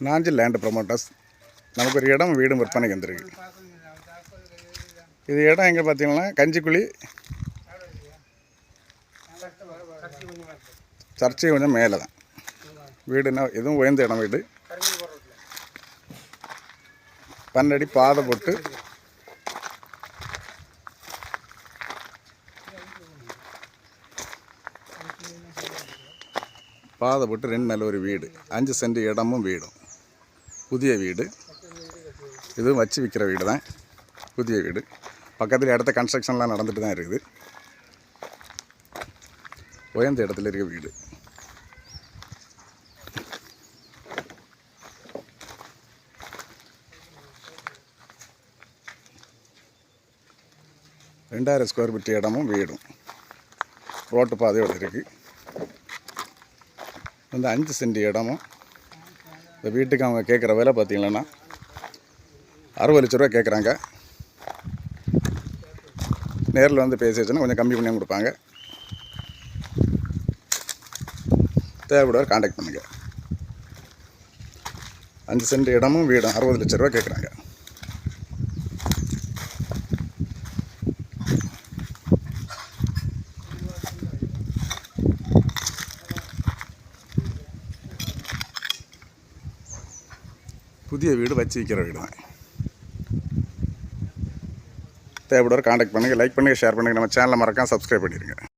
Nanjil land promoters நமக்கு ஒரு இடம் வீடும் விற்பனைக்கு வந்திருக்கு. இது இடம் எங்கே பார்த்தீங்கன்னா கஞ்சிக்குழி சர்ச்சை கொஞ்சம் மேலே தான். வீடுன்னா எதுவும் உயர்ந்த இடம் வீடு. 12 அடி பாதை போட்டு ரெண்டு நல்ல ஒரு வீடு. 5 சென்ட் இடமும் வீடும். புதிய வீடு. இதுவும் வச்சு விற்கிற வீடு தான். புதிய வீடு. பக்கத்தில் இடத்த கன்ஸ்ட்ரக்ஷன்லாம் நடந்துட்டு தான் இருக்குது. உயர்ந்த இடத்துல இருக்க வீடு. ரெண்டாயிரம் ஸ்கொயர் ஃபீட் இடமும் வீடும் ரோட்டு பாதையோடு இருக்குது. இந்த 5 சென்ட் இடமும் இந்த வீட்டுக்கு அவங்க கேட்குற விலை பார்த்தீங்கன்னா 60 லட்ச ரூபா கேட்குறாங்க. நேரில் வந்து பேசி வச்சுன்னா கொஞ்சம் கம்மி பண்ணி கொடுப்பாங்க. தேவைப்படுவார் கான்டாக்ட் பண்ணுங்கள். 5 சென்ட் இடமும் வீடும் 60 லட்ச ரூபா கேட்குறாங்க. புதிய வீடு வச்சு விற்கிற வீடு தான். தேவைப்படுவார் கான்டாக்ட் பண்ணுங்கள். லைக் பண்ணுங்கள், ஷேர் பண்ணுங்கள். நம்ம சேனலை மறக்காம சப்ஸ்கிரைப் பண்ணிடுங்க.